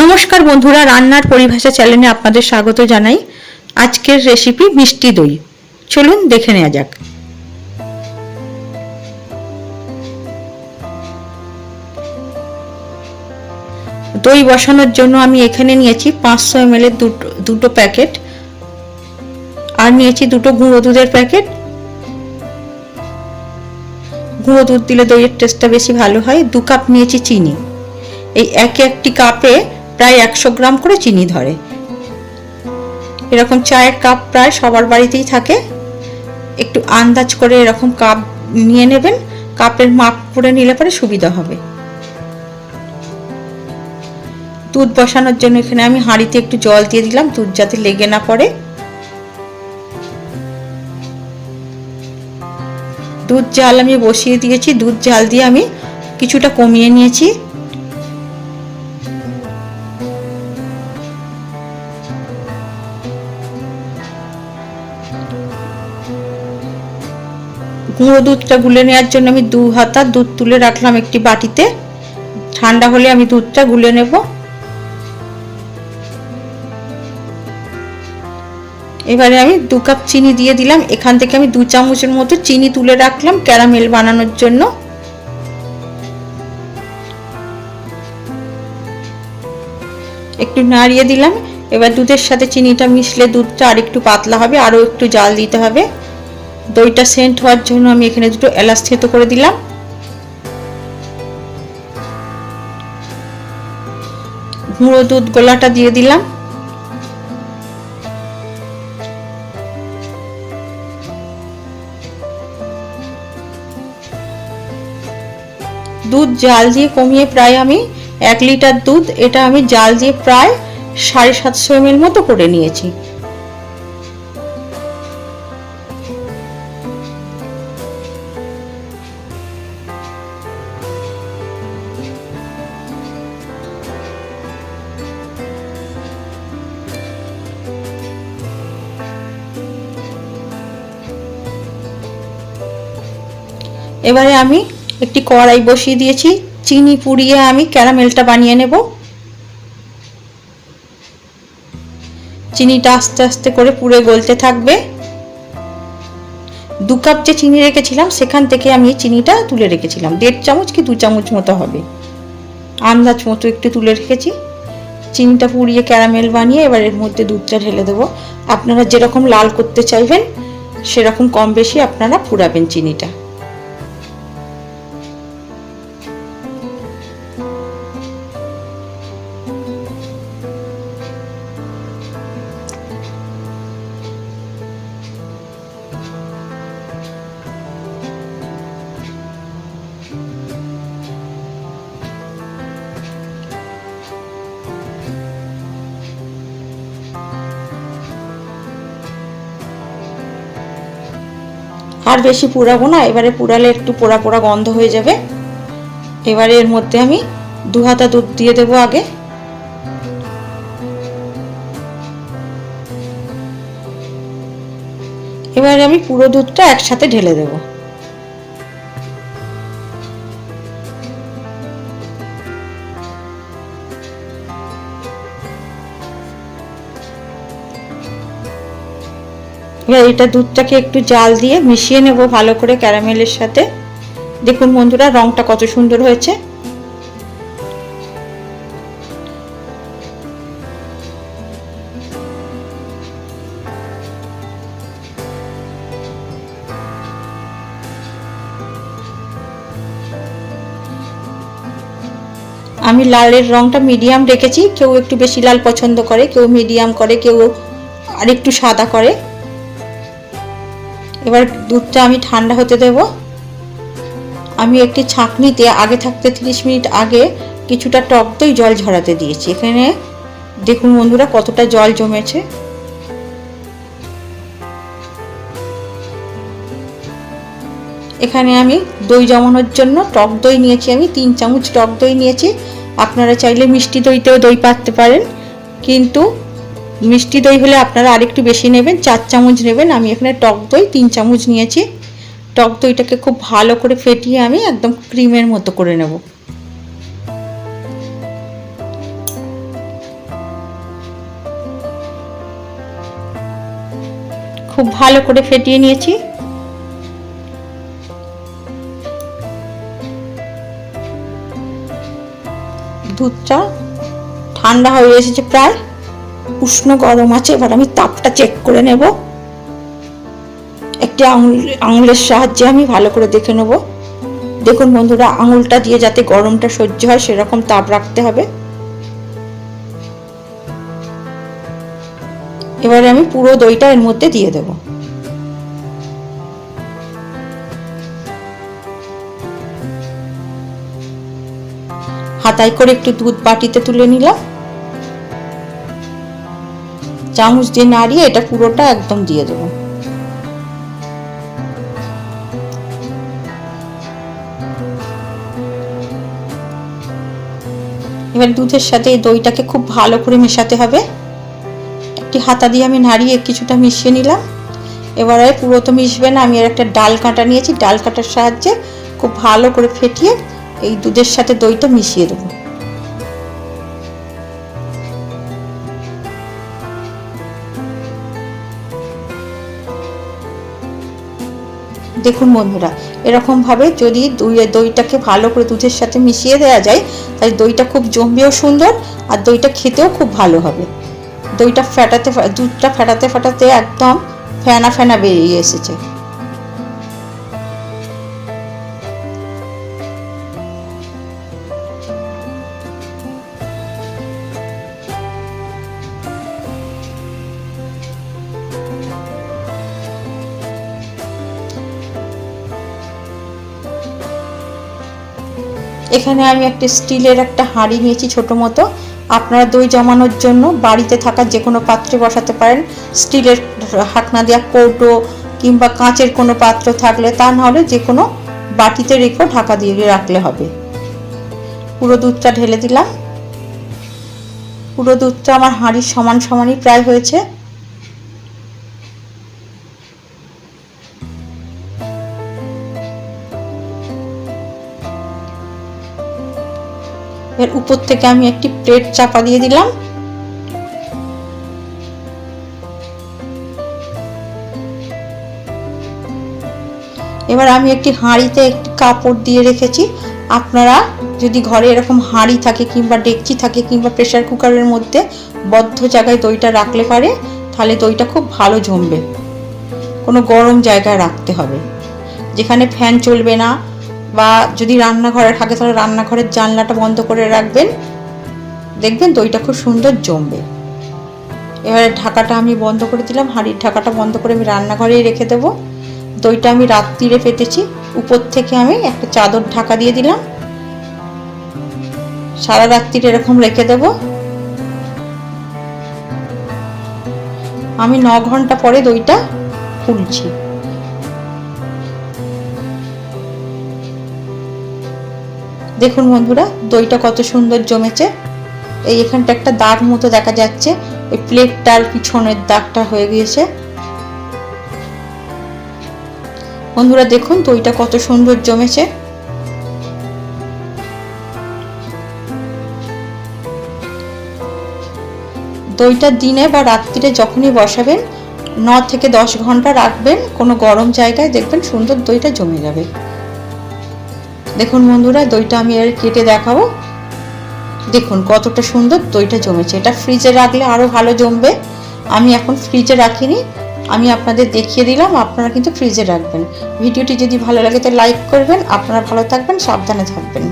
নমস্কার বন্ধুরা, রান্নার পরিভাষা চ্যানেলে আপনাদের স্বাগত জানাই। আজকের রেসিপি মিষ্টি দই। চলুন দেখে নেওয়া যাক। দই বসানোর জন্য আমি এখানে নিয়েছি 500 ml এর দুটো প্যাকেট, আর নিয়েছি দুটো গুঁড়ো দুধের প্যাকেট। গুঁড়ো দুধ দিলে দইয়ের টেস্টটা বেশি ভালো হয়। 2 কাপ নিয়েছি চিনি। এই একটি কাপে প্রায় 100 গ্রাম করে চিনি ধরে। এরকম চায়ের কাপ প্রায় সবার বাড়িতেই থাকে। একটু আন্দাজ করে এরকম কাপ নিয়ে নেবেন, কাপের মাপ করে নিলে পরে সুবিধা হবে। দুধ বসানোর জন্য এখানে আমি হাঁড়িতে একটু জল দিয়ে দিলাম, দুধ যাতে লেগে না পড়ে। দুধ জাল আমি বসিয়ে দিয়েছি। দুধ জাল দিয়ে আমি কিছুটা কমিয়ে নিয়েছি। গুঁড়ো দুধটা গুলে নেওয়ার জন্য আমি 2 হাতা দুধ তুলে রাখলাম একটি বাটিতে। ঠান্ডা হলে আমি দুধটা গুলে নেব। এবারে আমি 2 কাপ চিনি দিয়ে দিলাম। এখান থেকে আমি 2 চামচের মতো চিনি তুলে রাখলাম ক্যারামেল বানানোর জন্য। একটু নাড়িয়ে দিলাম। এবার দুধের সাথে চিনিটা মিশলে দুধটা আর একটু পাতলা হবে, আরও একটু জাল দিতে হবে। দইটা সেন্ট হওয়ার জন্য আমি এখানে দুটো এলাচ থেতো করে দিলাম। গুঁড়ো দুধ গোলাটা দিয়ে দিলাম। দুধ জাল দিয়ে কমিয়ে প্রায় আমি 1 লিটার দুধ, এটা আমি জাল দিয়ে প্রায় 750 ml মতো করে নিয়েছি। এবারে আমি একটি কড়াই বসিয়ে দিয়েছি। চিনি পুড়িয়ে আমি ক্যারামেলটা বানিয়ে নেব। চিনিটা আস্তে আস্তে করে পুড়ে গলতে থাকবে। 2 কাপ যে চিনি রেখেছিলাম সেখান থেকে আমি চিনিটা তুলে রেখেছিলাম 1.5 চামচ কি 2 চামচ মতো হবে, আন্দাজ মতো একটু তুলে রেখেছি। চিনিটা পুড়িয়ে ক্যারামেল বানিয়ে এবার এর মধ্যে দুধটা ঢেলে দেবো। আপনারা যেরকম লাল করতে চাইবেন সেরকম কম বেশি আপনারা পুড়াবেন চিনিটা। আর বেশি পুড়াবো না, এবারে পুড়ালে একটু পোড়া পোড়া গন্ধ হয়ে যাবে। এবারে এর মধ্যে আমি 2 হাতা দুধ দিয়ে দেবো আগে। এবারে আমি পুরো দুধটা একসাথে ঢেলে দেব। এবার এটা দুধটাকে একটু জাল দিয়ে মিশিয়ে নেব ভালো করে ক্যারামেলের সাথে। দেখুন বন্ধুরা, রংটা কত সুন্দর হয়েছে। আমি লালের রংটা মিডিয়াম রেখেছি। কেউ একটু বেশি লাল পছন্দ করে, কেউ মিডিয়াম করে, কেউ আর একটু সাদা করে। এবার দুধটা আমি ঠান্ডা হতে দেব। আমি একটি ছাঁকনিতে আগে থাকতে 30 মিনিট আগে কিছুটা টক দই জল ঝরাতে দিয়েছি। এখানে দেখুন বন্ধুরা কতটা জল জমেছে। এখানে আমি দই জমানোর জন্য টক দই নিয়েছি। আমি 3 চামচ টক দই নিয়েছি। আপনারা চাইলে মিষ্টি দইতেও দই পাততে পারেন, কিন্তু মিষ্টি দই হলে আপনারা আরেকটু বেশি নেবেন, 4 চামচ নেবেন। আমি এখানে টক দই 3 চামচ নিয়েছি। টক দইটাকে খুব ভালো করে ফেটিয়ে আমি একদম ক্রিমের মতো করে নেব। খুব ভালো করে ফেটিয়ে নিয়েছি। দুধটা ঠান্ডা হয়ে এসেছে, প্রায় উষ্ণ গরম আছে। এবার আমি তাপটা চেক করে নেব। একটি আঙুলের সাহায্যে আমি ভালো করে দেখে নেব। দেখুন বন্ধুরা, আঙুলটা দিয়ে যাতে গরমটা সহ্য হয় সেরকম তাপ রাখতে হবে। এবারে আমি পুরো দইটা এর মধ্যে দিয়ে দেব। হাতায় করে একটু দুধ বাটিতে তুলে নিলাম। চামচ দিয়ে নাড়িয়ে এটা পুরোটা একদম দিয়ে দেব। এবার দুধের সাথে এই দইটাকে খুব ভালো করে মেশাতে হবে। একটি হাতা দিয়ে আমি নাড়িয়ে কিছুটা মিশিয়ে নিলাম। এবারে পুরো তো মিশবে না, আমি এর একটা ডাল কাঁটা নিয়েছি, ডাল কাঁটার সাহায্যে খুব ভালো করে ফেটিয়ে এই দুধের সাথে দইটা মিশিয়ে দেব। দেখুন বন্ধুরা, এরকম ভাবে যদি দইটাকে ভালো করে দুধের সাথে মিশিয়ে দেওয়া যায় তাহলে দইটা খুব জমবেও সুন্দর, আর দইটা খেতেও খুব ভালো হবে। দুধটা ফেটাতে ফেটাতে একদম ফেনা ফেনা বেরিয়ে এসেছে। এখানে আমি একটা স্টিলের একটা হাঁড়ি নিয়েছি ছোট মতো। আপনারা দই জমানোর জন্য বাড়িতে থাকা যে কোনো পাত্রে বসাতে পারেন। স্টিলের ঢাকনা দেওয়া কৌটো কিংবা কাঁচের কোনো পাত্র থাকলে, তা নাহলে যে কোনো বাটিতে রেখেও ঢাকা দিয়ে রাখলে হবে। পুরো দুধটা ঢেলে দিলাম। পুরো দুধটা আমার হাঁড়ির সমান সমানই প্রায় হয়েছে। এর উপর থেকে আমি একটি প্লেট চাপা দিয়ে দিলাম। এবার আমি একটি হাঁড়িতে একটি কাপড় দিয়ে রেখেছি। আপনারা যদি ঘরে এরকম হাঁড়ি থাকে কিংবা ডেকচি থাকে কিংবা প্রেসার কুকারের মধ্যে বদ্ধ জায়গায় দইটা রাখলে পারে, তাহলে দইটা খুব ভালো জমবে। কোনো গরম জায়গায় রাখতে হবে, যেখানে ফ্যান চলবে না, বা যদি রান্নাঘরে থাকে তাহলে রান্নাঘরের জানলাটা বন্ধ করে রাখবেন, দেখবেন দইটা খুব সুন্দর জমবে। এবারে ঢাকাটা আমি বন্ধ করে দিলাম। হাঁড়ির ঢাকাটা বন্ধ করে আমি রান্নাঘরেই রেখে দেব। দইটা আমি রাত্রিরে ফেটেছি, উপর থেকে আমি একটা চাদর ঢাকা দিয়ে দিলাম। সারা রাত্রি এরকম রেখে দেব। আমি 9 ঘন্টা পরে দইটা খুলছি। দেখুন বন্ধুরা, দইটা কত সুন্দর জমেছে। এই এখানটা একটা দাগ মতো দেখা যাচ্ছে, ওই প্লেটটার পিছনের দাগটা হয়ে গিয়েছে। বন্ধুরা দেখুন দইটা কত সুন্দর জমেছে। দইটা দিনে বা রাত্রিরে যখনই বসাবেন 9 থেকে 10 ঘন্টা রাখবেন কোনো গরম জায়গায়, দেখবেন সুন্দর দইটা জমে যাবে। দেখুন বন্ধুরা, দইটা আমি এর কেটে দেখাবো। দেখুন কতটা সুন্দর দইটা জমেছে। এটা ফ্রিজে রাখলে আরো ভালো জমবে। আমি এখন ফ্রিজে রাখিনি, আমি আপনাদের দেখিয়ে দিলাম, আপনারা কিন্তু ফ্রিজে রাখবেন। ভিডিওটি যদি ভালো লাগে তো লাইক করবেন। আপনারা ভালো থাকবেন, সাবধানে থাকবেন।